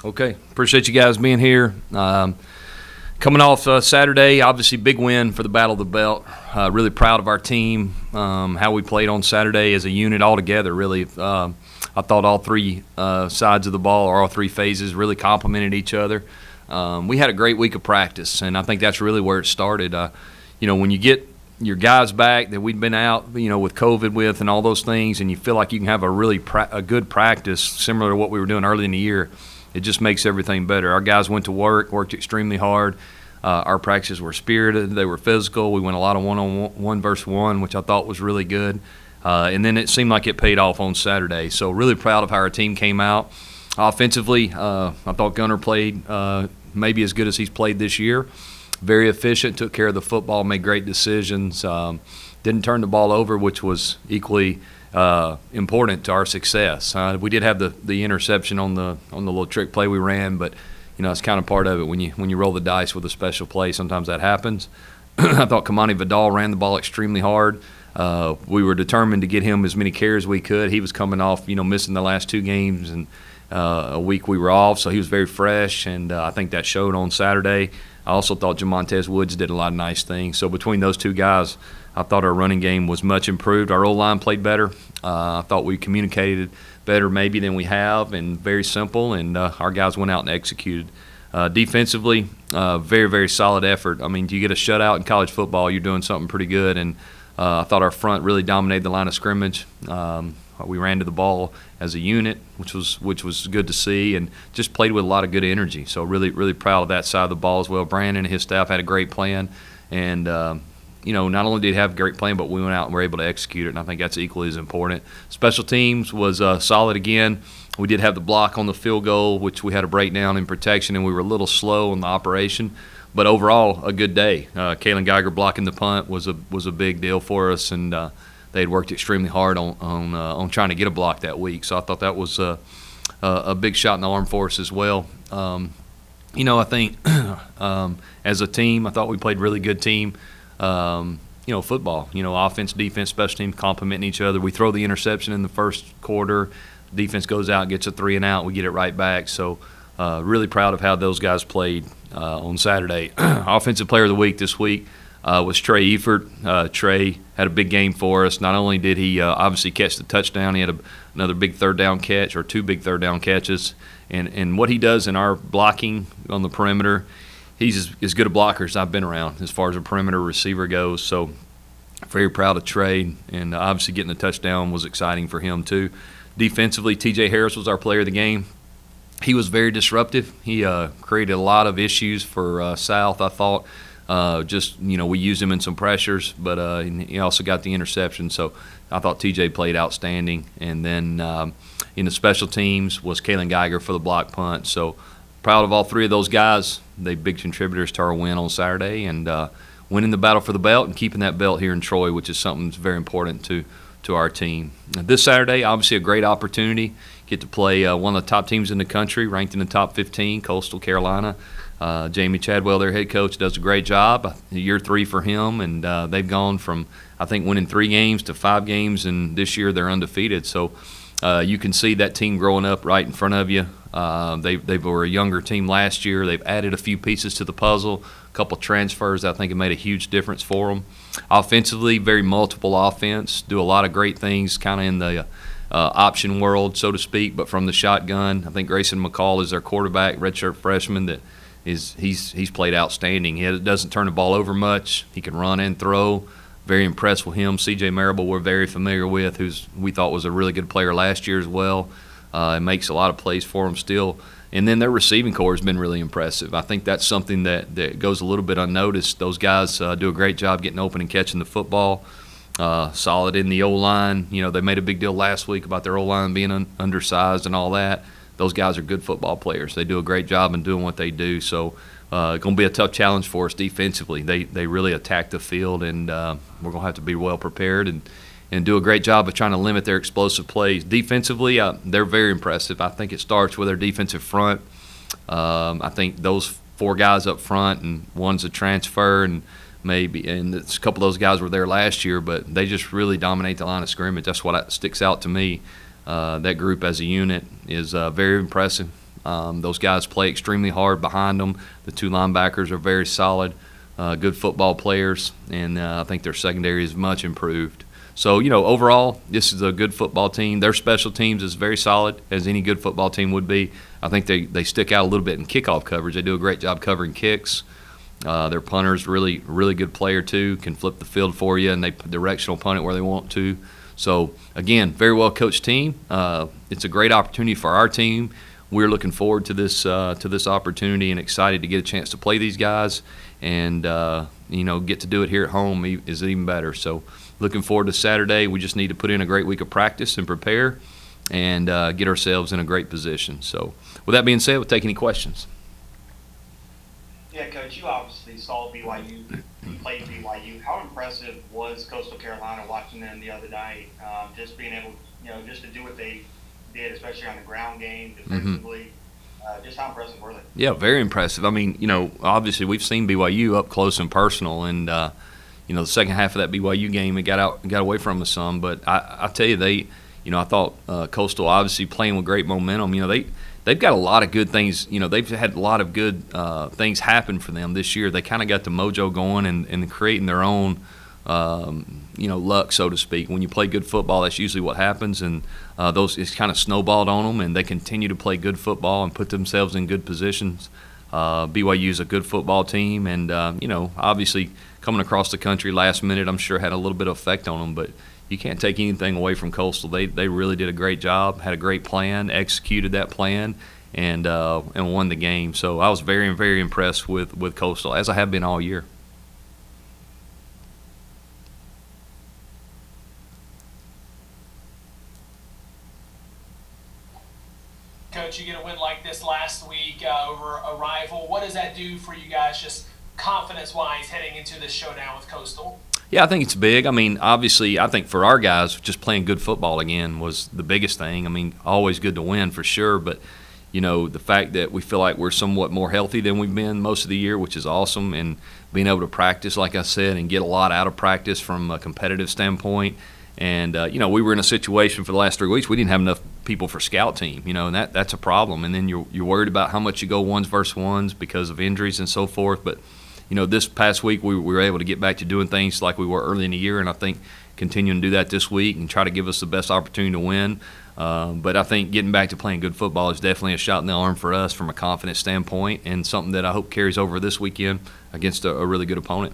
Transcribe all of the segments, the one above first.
Okay, appreciate you guys being here. Coming off Saturday, obviously big win for the Battle of the Belt. Really proud of our team, how we played on Saturday as a unit all together. Really, I thought all three sides of the ball, or all three phases, really complemented each other. We had a great week of practice, and I think that's really where it started. When you get your guys back that we'd been out, with COVID with and all those things, and you feel like you can have a good practice similar to what we were doing early in the year, it just makes everything better. Our guys went to worked extremely hard. Our practices were spirited. They were physical. We went a lot of one-on-one versus one, which I thought was really good. And then it seemed like it paid off on Saturday. So really proud of how our team came out. Offensively, I thought Gunner played maybe as good as he's played this year. Very efficient, took care of the football, made great decisions. Didn't turn the ball over, which was equally important to our success. We did have the interception on the little trick play we ran, but it's kind of part of it when you roll the dice with a special play. Sometimes that happens. I thought Kamani Vidal ran the ball extremely hard. We were determined to get him as many carries as we could. He was coming off, missing the last two games and a week we were off, so he was very fresh, and I think that showed on Saturday. I also thought Jamontez Woods did a lot of nice things. So between those two guys, I thought our running game was much improved. Our O-line played better. I thought we communicated better maybe than we have, and very simple, and our guys went out and executed. Defensively, very, very solid effort. I mean, you get a shutout in college football, you're doing something pretty good, and I thought our front really dominated the line of scrimmage. We ran to the ball as a unit, which was good to see, and just played with a lot of good energy. So really, really proud of that side of the ball as well. Brandon and his staff had a great plan, and not only did he have a great plan, but we went out and were able to execute it, and I think that's equally as important. Special teams was solid again. We did have the block on the field goal, which we had a breakdown in protection, and we were a little slow in the operation. But overall, a good day. Kalen Geiger blocking the punt was a big deal for us, and they had worked extremely hard on trying to get a block that week. So I thought that was a big shot in the arm for us as well. I think as a team, I thought we played a really good team. Football. Offense, defense, special teams complementing each other. We throw the interception in the first quarter. Defense goes out, gets a 3-and-out. We get it right back. So really proud of how those guys played on Saturday. Offensive player of the week this week was Trey Efert. Trey had a big game for us. Not only did he obviously catch the touchdown, he had another big third down catch, or two big third down catches. And what he does in our blocking on the perimeter, he's as good a blocker as I've been around as far as a perimeter receiver goes. So very proud of Trey, and obviously getting the touchdown was exciting for him too. Defensively, T.J. Harris was our player of the game. He was very disruptive. He created a lot of issues for South, I thought. We used him in some pressures, but he also got the interception. So I thought TJ played outstanding. And then in the special teams was Kalen Geiger for the block punt. So proud of all three of those guys. They big contributors to our win on Saturday, and winning the battle for the belt and keeping that belt here in Troy, which is something that's very important to our team. This Saturday, obviously a great opportunity. Get to play one of the top teams in the country, ranked in the top 15, Coastal Carolina. Jamie Chadwell, their head coach, does a great job. Year 3 for him, and they've gone from, I think, winning 3 games to 5 games, and this year they're undefeated. So you can see that team growing up right in front of you. They were a younger team last year. They've added a few pieces to the puzzle, a couple transfers I think have made a huge difference for them. Offensively, very multiple offense, do a lot of great things kind of in the option world, so to speak, but from the shotgun. I think Grayson Mccall is their quarterback, redshirt freshman, that he's played outstanding. He doesn't turn the ball over much. He can run and throw. Very impressed with him. C.J. Marable we're very familiar with, who's we thought was a really good player last year as well. And makes a lot of plays for them still. And then their receiving corps has been really impressive. I think that's something that goes a little bit unnoticed. Those guys do a great job getting open and catching the football. Solid in the O-line. They made a big deal last week about their O-line being undersized and all that. Those guys are good football players. They do a great job in doing what they do. So it's going to be a tough challenge for us defensively. They really attack the field, and we're going to have to be well prepared and do a great job of trying to limit their explosive plays. Defensively, they're very impressive. I think it starts with their defensive front. I think those 4 guys up front, and one's a transfer, and a couple of those guys were there last year, but they just really dominate the line of scrimmage. That's what sticks out to me. That group as a unit is very impressive. Those guys play extremely hard behind them. The two linebackers are very solid, good football players, and I think their secondary is much improved. So, overall, this is a good football team. Their special teams is very solid, as any good football team would be. I think they stick out a little bit in kickoff coverage. They do a great job covering kicks. Their punter's really good player too, can flip the field for you, and they directional punt it where they want to. So, again, very well coached team. It's a great opportunity for our team. We're looking forward to this opportunity and excited to get a chance to play these guys, and get to do it here at home is even better. So, looking forward to Saturday. We just need to put in a great week of practice and prepare and get ourselves in a great position. So, with that being said, we'll take any questions. Yeah, Coach, you obviously saw BYU, you played BYU. How impressive was Coastal Carolina watching them the other night? Just being able, just to do what they did, especially on the ground game, defensively. Just how impressive were they? Yeah, very impressive. I mean, obviously we've seen BYU up close and personal, and the second half of that BYU game, it got away from us some. But I tell you, I thought Coastal obviously playing with great momentum. They've got a lot of good things. They've had a lot of good things happen for them this year. They kind of got the mojo going and creating their own, luck, so to speak. When you play good football, that's usually what happens, and it's kind of snowballed on them, and they continue to play good football and put themselves in good positions. BYU is a good football team, and obviously coming across the country last minute, I'm sure had a little bit of effect on them, but you can't take anything away from Coastal. They really did a great job, had a great plan, executed that plan, and won the game. So I was very, very impressed with Coastal, as I have been all year. Coach, you get a win like this last week over a rival. What does that do for you guys, just confidence-wise, heading into this showdown with Coastal? Yeah, I think it's big. I mean, obviously, I think for our guys, just playing good football again was the biggest thing. I mean, always good to win for sure, but, the fact that we feel like we're somewhat more healthy than we've been most of the year, which is awesome, and being able to practice, like I said, and get a lot out of practice from a competitive standpoint. And, we were in a situation for the last 3 weeks, we didn't have enough people for scout team, and that's a problem. And then you're worried about how much you go ones versus ones because of injuries and so forth. But, this past week we were able to get back to doing things like we were early in the year, and I think continuing to do that this week and try to give us the best opportunity to win. But I think getting back to playing good football is definitely a shot in the arm for us from a confidence standpoint, and something that I hope carries over this weekend against a really good opponent.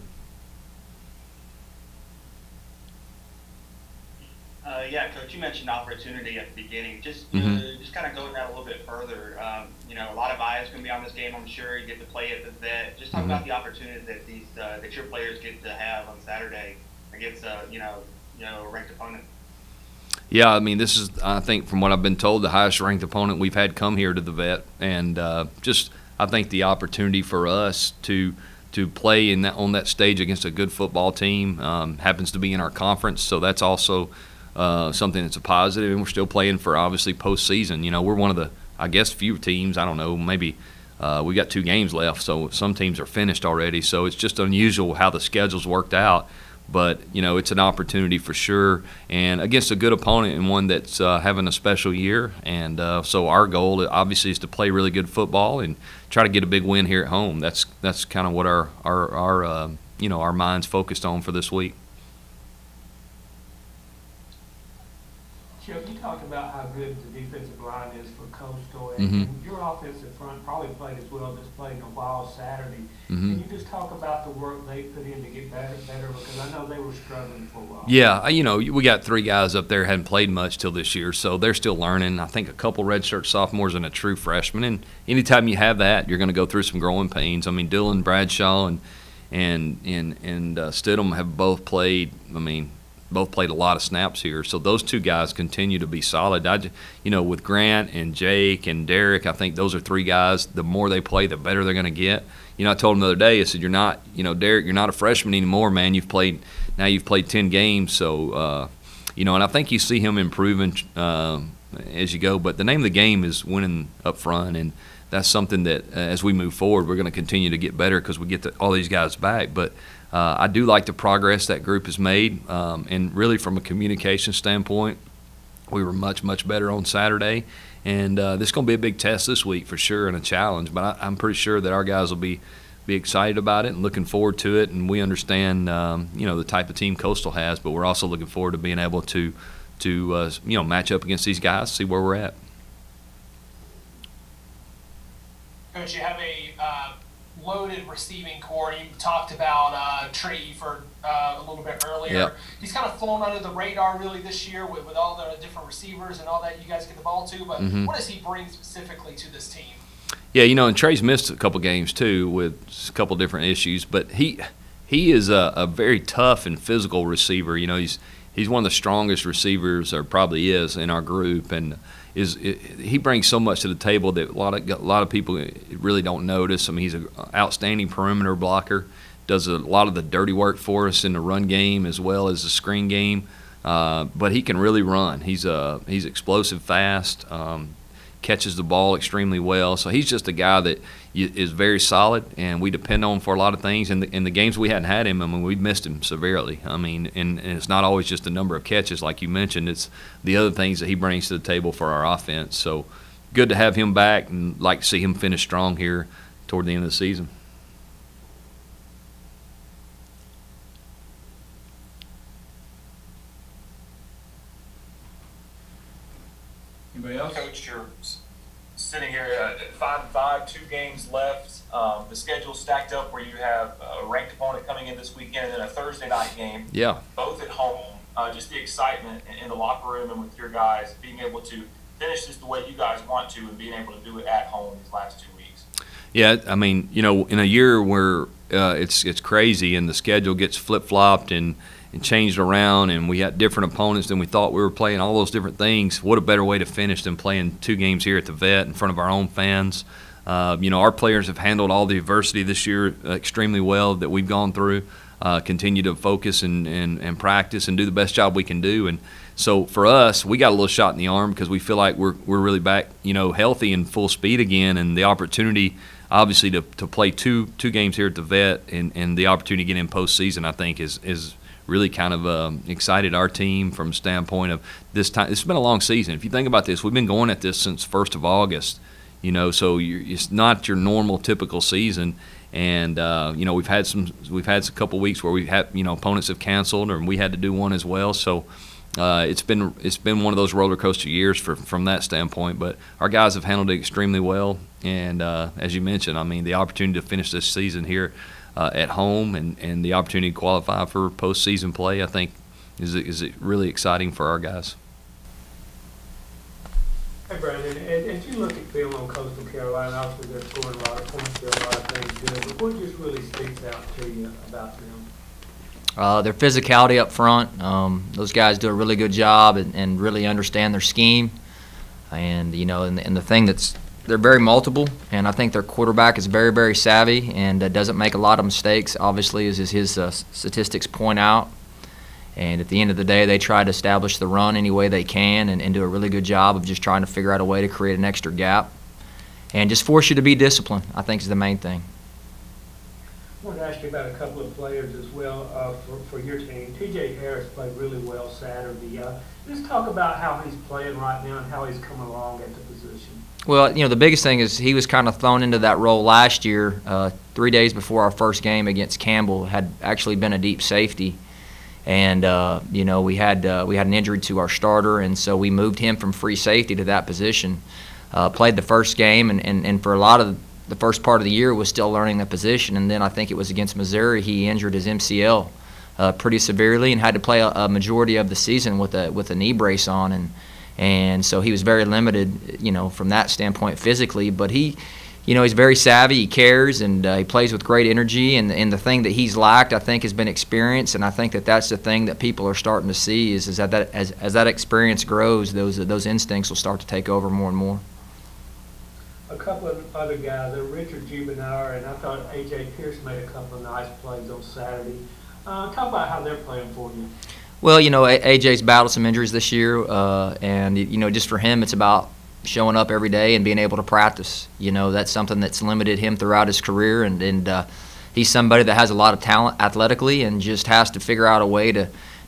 Yeah, Coach, you mentioned opportunity at the beginning. Just kind of going that a little bit further. A lot of eyes going to be on this game, I'm sure. You get to play at the vet. Just talk about the opportunity that that your players get to have on Saturday against a ranked opponent. Yeah, I mean, this is, I think, from what I've been told, the highest ranked opponent we've had come here to the vet, and I think the opportunity for us to play on that stage against a good football team happens to be in our conference, so that's also something that's a positive, and we're still playing for obviously postseason. We're one of the, I guess, few teams. I don't know, maybe we got 2 games left, so some teams are finished already. So it's just unusual how the schedule's worked out. But it's an opportunity for sure, and against a good opponent and one that's having a special year. And so our goal obviously is to play really good football and try to get a big win here at home. That's kind of what our mind's focused on for this week. Chip, you talked about how good the defensive line is for Coastal, and your offensive front probably played as well as it's played in a while Saturday. Can you just talk about the work they put in to get better? Because I know they were struggling for a while. Yeah, we got 3 guys up there hadn't played much till this year, so they're still learning. I think a couple redshirt sophomores and a true freshman. And anytime you have that, you're going to go through some growing pains. I mean, Dylan, Bradshaw, and Stidham have both played. Both played a lot of snaps here, so those 2 guys continue to be solid. With Grant and Jake and Derek, I think those are 3 guys. The more they play, the better they're going to get. I told him the other day, I said, "You're not, Derek, you're not a freshman anymore, man. You've played 10 games, so and I think you see him improving as you go. But the name of the game is winning up front, and that's something that as we move forward, we're going to continue to get better because we get all these guys back. But I do like the progress that group has made, and really from a communication standpoint, We were much, much better on Saturday. And this is going to be a big test this week for sure and a challenge. But I'm pretty sure that our guys will be excited about it and looking forward to it. And we understand, the type of team Coastal has, but we're also looking forward to being able to match up against these guys, see where we're at. Coach, you have a loaded receiving core. You talked about Trey Efert a little bit earlier. Yep. He's kind of flown under the radar really this year with all the different receivers and all that you guys get the ball to. But what does he bring specifically to this team? Yeah, and Trey's missed a couple games too with a couple different issues. But he is a very tough and physical receiver. He's one of the strongest receivers, or probably is, in our group, and he brings so much to the table that a lot of people really don't notice. I mean, he's an outstanding perimeter blocker, does a lot of the dirty work for us in the run game as well as the screen game. But he can really run. He's explosive, fast, catches the ball extremely well. So he's just a guy that is very solid, and we depend on for a lot of things. In the games we hadn't had him, I mean, we've missed him severely. I mean, and it's not always just the number of catches like you mentioned. It's the other things that he brings to the table for our offense. So good to have him back, and like to see him finish strong here toward the end of the season. Anybody else? Coach, you're sitting here at 5-5, 2 games left. The schedule's stacked up where you have a ranked opponent coming in this weekend and then a Thursday night game. Yeah. Both at home. Just the excitement in the locker room and with your guys being able to finish this the way you guys want to and being able to do it at home these last 2 weeks. Yeah, I mean, in a year where it's crazy and the schedule gets flip-flopped and changed around, and we had different opponents than we thought we were playing, all those different things, what a better way to finish than playing 2 games here at the Vet in front of our own fans. Our players have handled all the adversity this year extremely well that we've gone through, continue to focus and practice and do the best job we can do. And so for us, we got a little shot in the arm because we feel like we're really back, healthy and full speed again, and the opportunity obviously to play two games here at the Vet and the opportunity to get in postseason, I think is really kind of excited our team from the standpoint of this time. It's been a long season. If you think about this, we've been going at this since 1st of August, so it's not your normal typical season. And we've had a couple weeks where we've had opponents have canceled, or we had to do one as well. So it's been one of those roller coaster years from that standpoint. But our guys have handled it extremely well. And as you mentioned, I mean, the opportunity to finish this season here at home and the opportunity to qualify for postseason play, I think, is really exciting for our guys. Hey, Brandon, as you look at film on Coastal Carolina, obviously they're scoring a lot of points, doing a lot of things good, but what just really sticks out to you about them? Their physicality up front. Those guys do a really good job and really understand their scheme. And, and the thing they're very multiple, and I think their quarterback is very, very savvy and doesn't make a lot of mistakes, obviously, as his statistics point out. And at the end of the day, they try to establish the run any way they can and do a really good job of just trying to figure out a way to create an extra gap and just force you to be disciplined, I think, is the main thing. I want to ask you about a couple of players as well for your team. T.J. Harris played really well Saturday. Just talk about how he's playing right now and how he's coming along at the position. Well, the biggest thing is he was kind of thrown into that role last year. 3 days before our first game against Campbell, had actually been a deep safety. And we had an injury to our starter, and so we moved him from free safety to that position. Played the first game, and for a lot of the first part of the year was still learning the position. And then I think it was against Missouri he injured his MCL pretty severely and had to play a majority of the season with a knee brace on, and so he was very limited, from that standpoint physically. But he's very savvy, he cares, and he plays with great energy. And the thing that he's lacked, I think, has been experience. And I think that's the thing that people are starting to see is that as that experience grows, those instincts will start to take over more and more. A couple of other guys, Richard Jubenauer, and I thought A.J. Pierce made a couple of nice plays on Saturday. Talk about how they're playing for you. Well, A.J.'s battled some injuries this year, and just for him, it's about showing up every day and being able to practice. That's something that's limited him throughout his career, and he's somebody that has a lot of talent athletically and just has to figure out a way to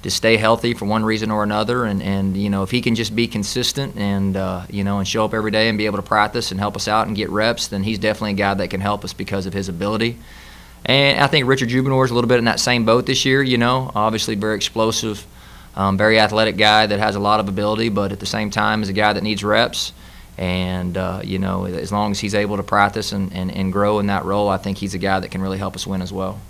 stay healthy for one reason or another. And you know, if he can just be consistent and you know, and show up every day and be able to practice and help us out and get reps, then he's definitely a guy that can help us because of his ability. And I think Richard Jubinor is a little bit in that same boat this year. You know, obviously very explosive, very athletic guy that has a lot of ability, but at the same time is a guy that needs reps. And you know, as long as he's able to practice and grow in that role, I think he's a guy that can really help us win as well.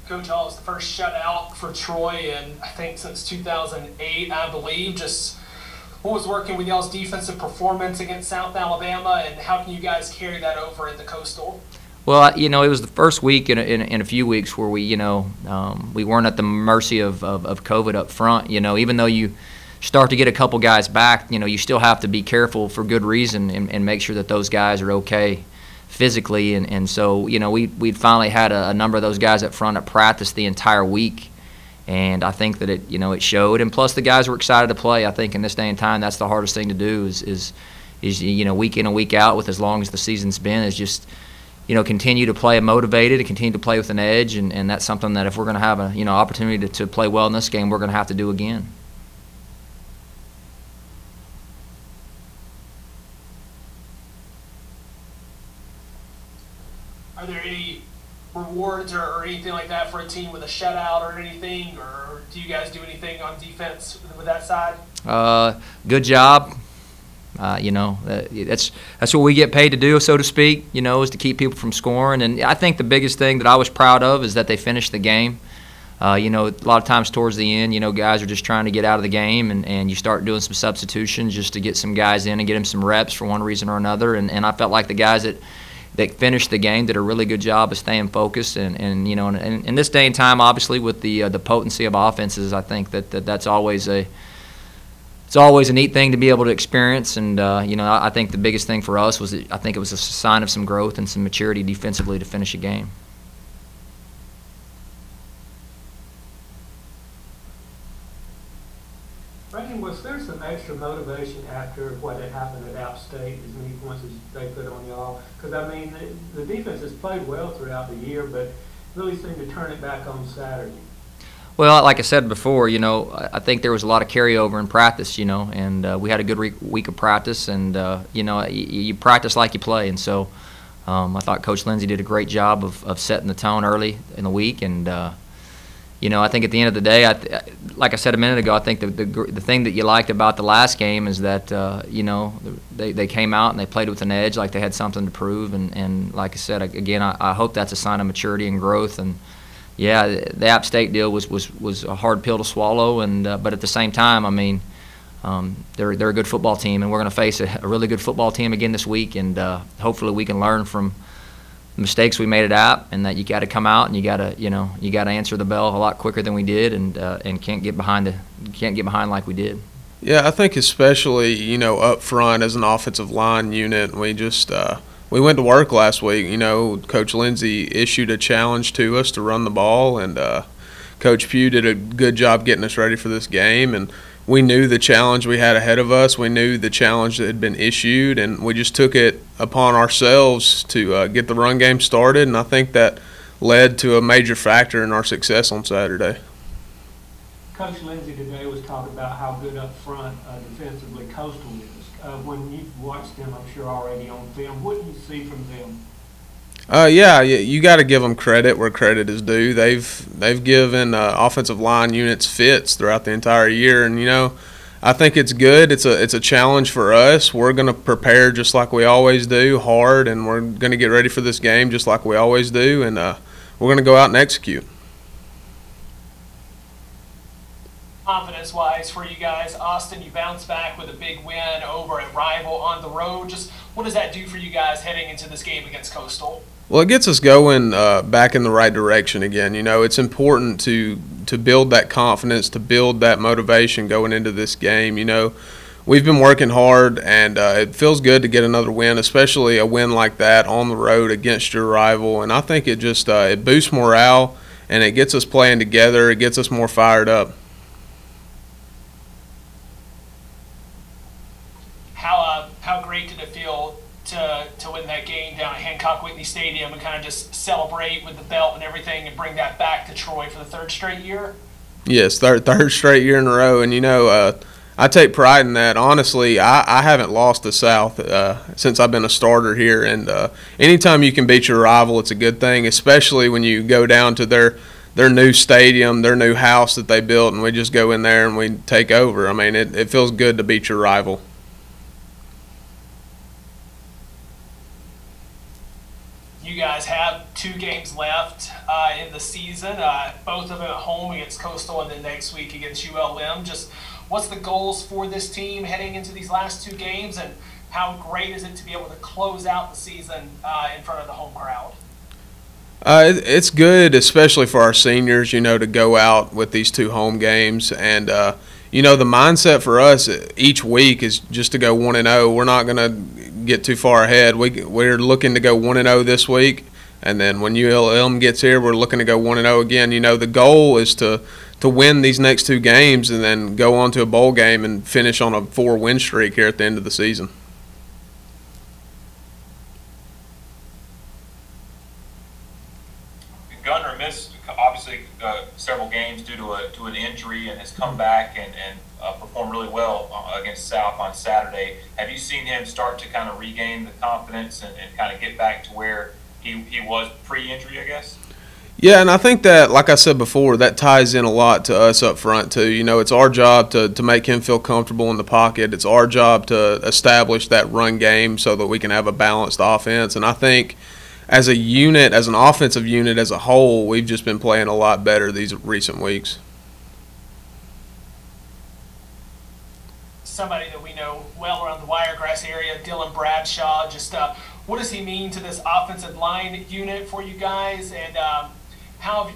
Coach Hall is the first shutout for Troy, and I think since 2008, I believe. Just what was working with y'all's defensive performance against South Alabama, and how can you guys carry that over at the Coastal? Well, you know, it was the first week in a few weeks where we, you know, we weren't at the mercy of COVID up front. You know, even though you start to get a couple guys back, you know, you still have to be careful for good reason and make sure that those guys are okay physically. And so, you know, we'd finally had a number of those guys up front at practice the entire week. And I think that it, you know, it showed. And plus the guys were excited to play. I think in this day and time, that's the hardest thing to do is you know, week in and week out with as long as the season's been, is just, you know, continue to play motivated and continue to play with an edge, and that's something that if we're going to have a, you know, opportunity to play well in this game, we're going to have to do again. Are there any rewards or anything like that for a team with a shutout or anything, or do you guys do anything on defense with that side? Good job. You know, that's what we get paid to do, so to speak, you know, is to keep people from scoring. And I think the biggest thing that I was proud of is that they finished the game. You know, a lot of times towards the end, you know, guys are just trying to get out of the game, and you start doing some substitutions just to get some guys in and get them some reps for one reason or another. And I felt like the guys that finished the game did a really good job of staying focused. And you know, and in this day and time, obviously, with the potency of offenses, I think that's always it's always a neat thing to be able to experience. And you know, I think the biggest thing for us was I think it was a sign of some growth and some maturity defensively to finish a game. Brandon, was there some extra motivation after what had happened at App State, as many points as they put on y'all? Because, I mean, the defense has played well throughout the year, but really seemed to turn it back on Saturday. Well, like I said before, you know, I think there was a lot of carryover in practice, you know, and we had a good week of practice, and, you know, you practice like you play. And so I thought Coach Lindsey did a great job of setting the tone early in the week. And, you know, I think at the end of the day, like I said a minute ago, I think the thing that you liked about the last game is that, you know, they came out and they played with an edge, like they had something to prove. And like I said, again, I hope that's a sign of maturity and growth. And, yeah, the App State deal was a hard pill to swallow, and but at the same time, I mean, they're a good football team, and we're going to face a really good football team again this week, and hopefully we can learn from the mistakes we made at App, and that you got to come out and you got to answer the bell a lot quicker than we did, and can't get behind like we did. Yeah, I think especially, you know, up front as an offensive line unit, we just we went to work last week. You know, Coach Lindsey issued a challenge to us to run the ball, and Coach Pugh did a good job getting us ready for this game. And we knew the challenge we had ahead of us. We knew the challenge that had been issued, and we just took it upon ourselves to get the run game started. And I think that led to a major factor in our success on Saturday. Coach Lindsey today was talking about how good up front defensively Coastal is. When you've watched them, I'm sure already on film, what do you see from them? Yeah, you got to give them credit where credit is due. They've given offensive line units fits throughout the entire year, and you know, I think it's good. It's a challenge for us. We're going to prepare just like we always do, hard, and we're going to get ready for this game just like we always do, and we're going to go out and execute. Confidence-wise for you guys, Austin, you bounced back with a big win over a rival on the road. Just what does that do for you guys heading into this game against Coastal? Well, it gets us going back in the right direction again. You know, it's important to build that confidence, to build that motivation going into this game. You know, we've been working hard, and it feels good to get another win, especially a win like that on the road against your rival. And I think it just it boosts morale, and it gets us playing together. It gets us more fired up. How great did it feel to win that game down at Hancock Whitney Stadium and kind of just celebrate with the belt and everything and bring that back to Troy for the third straight year? Yes, third straight year in a row, and I take pride in that. Honestly, I haven't lost the South since I've been a starter here, and anytime you can beat your rival, it's a good thing, especially when you go down to their new stadium, their new house that they built, and we just go in there and we take over. I mean, it feels good to beat your rival. You guys have 2 games left in the season, both of them at home against Coastal and then next week against ULM. Just what's the goals for this team heading into these last 2 games, and how great is it to be able to close out the season in front of the home crowd? It's good, especially for our seniors, to go out with these 2 home games. And, the mindset for us each week is just to go 1-0. We're not going to get too far ahead. We're looking to go 1-0 this week. And then when ULM gets here, we're looking to go 1-0 again. The goal is to win these next 2 games and then go on to a bowl game and finish on a 4-win streak here at the end of the season. Gunner missed obviously several games due to an injury and has come back and performed really well against South on Saturday. Have you seen him start to kind of regain the confidence and kind of get back to where he was pre-injury, I guess? Yeah, and I think that, like I said before, that ties in a lot to us up front too. It's our job to make him feel comfortable in the pocket. It's our job to establish that run game so that we can have a balanced offense. And I think as a unit, as an offensive unit as a whole, we've just been playing a lot better these recent weeks. Somebody that we know well around the Wiregrass area, Dylan Bradshaw, just what does he mean to this offensive line unit for you guys, and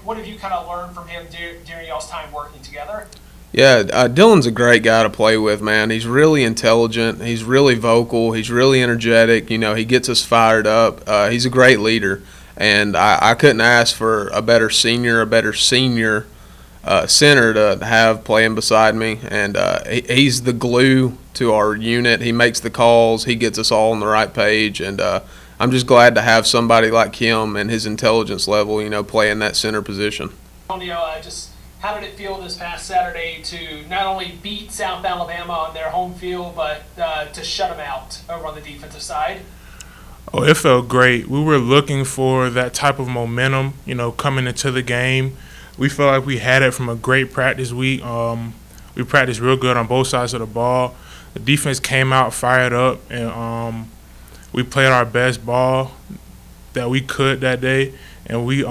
what have you kind of learned from him during y'all's time working together? Yeah, Dylan's a great guy to play with, man. He's really intelligent. He's really vocal. He's really energetic. He gets us fired up. He's a great leader, and I couldn't ask for a better senior center to have playing beside me. And he's the glue to our unit. He makes the calls. He gets us all on the right page, and I'm just glad to have somebody like him and his intelligence level, play in that center position. How did it feel this past Saturday to not only beat South Alabama on their home field, but to shut them out over on the defensive side? Oh, it felt great. We were looking for that type of momentum, coming into the game. We felt like we had it from a great practice week. We practiced real good on both sides of the ball. The defense came out fired up, and we played our best ball that we could that day, and we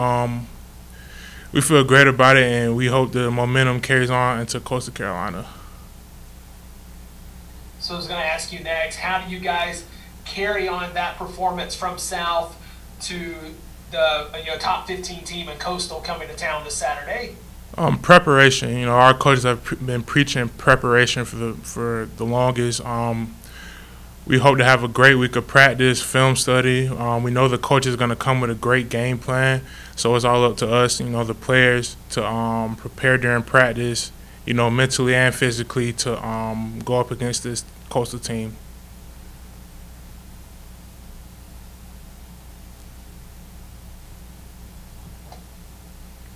feel great about it, and we hope the momentum carries on into Coastal Carolina. So I was going to ask you next, how do you guys carry on that performance from South to the top 15 team in Coastal coming to town this Saturday? Preparation. Our coaches have been preaching preparation for the longest. We hope to have a great week of practice, film study. We know the coach is going to come with a great game plan, so it's all up to us, the players, to prepare during practice, mentally and physically to go up against this Coastal team.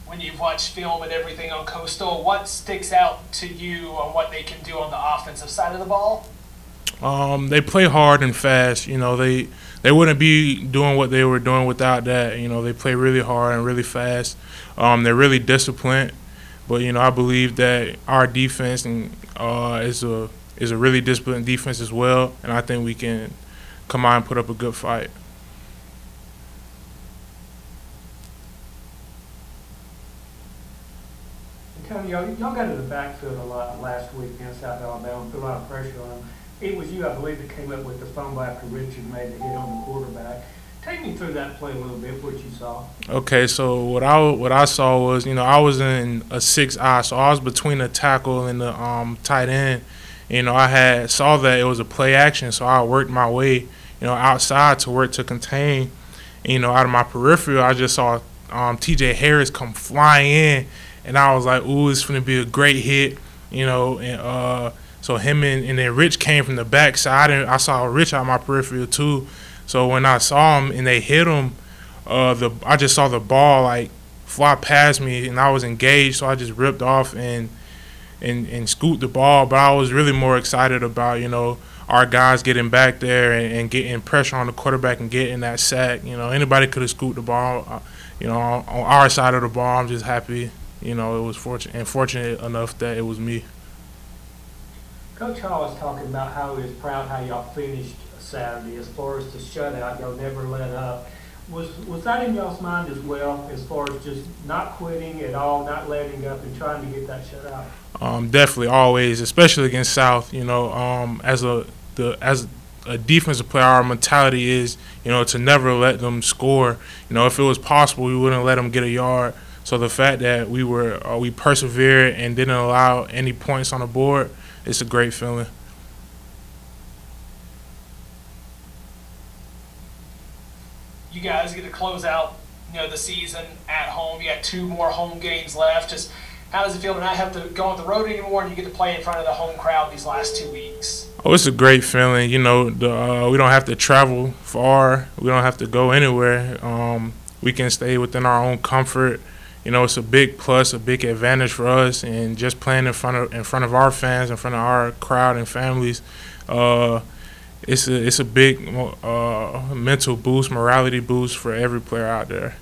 When you've watched film and everything on Coastal, what sticks out to you on what they can do on the offensive side of the ball? They play hard and fast. They wouldn't be doing what they were doing without that. They play really hard and really fast. They're really disciplined. But I believe that our defense is a really disciplined defense as well, and I think we can come out and put up a good fight. Tony, y'all got in the backfield a lot last week against South Alabama, put a lot of pressure on them. It was you, I believe, that came up with the fumble after Richard made the hit on the quarterback. Take me through that play a little bit, what you saw. Okay, so what I saw was, I was in a 6-eye, so I was between the tackle and the tight end. I saw that it was a play action, so I worked my way, outside to work to contain. Out of my peripheral, I just saw T.J. Harris come flying in, and I was like, ooh, it's going to be a great hit, so him and then Rich came from the back side, and I saw Rich out of my peripheral too. So when I saw him and they hit him, I just saw the ball like fly past me, and I was engaged, so I just ripped off and scooped the ball. But I was really more excited about, you know, our guys getting back there and getting pressure on the quarterback and getting that sack. You know, anybody could have scooped the ball. You know, on our side of the ball, I'm just happy. You know, it was fortunate enough that it was me. Coach Hall was talking about how he was proud how y'all finished Saturday as far as the shutout. Y'all never let up. Was that in y'all's mind as well, as far as just not quitting at all, not letting up, and trying to get that shutout? Definitely, always, especially against South. You know, as a defensive player, our mentality is, you know, to never let them score. You know, if it was possible, we wouldn't let them get a yard. So the fact that we persevered and didn't allow any points on the board, it's a great feeling. You guys get to close out, you know, the season at home. You got 2 more home games left. Just how does it feel to not have to go on the road anymore and you get to play in front of the home crowd these last 2 weeks? Oh, it's a great feeling. You know, we don't have to travel far. We don't have to go anywhere. We can stay within our own comfort. You know, it's a big plus, a big advantage for us, and just playing in front of our fans, in front of our crowd and families. It's a big mental boost, morality boost for every player out there.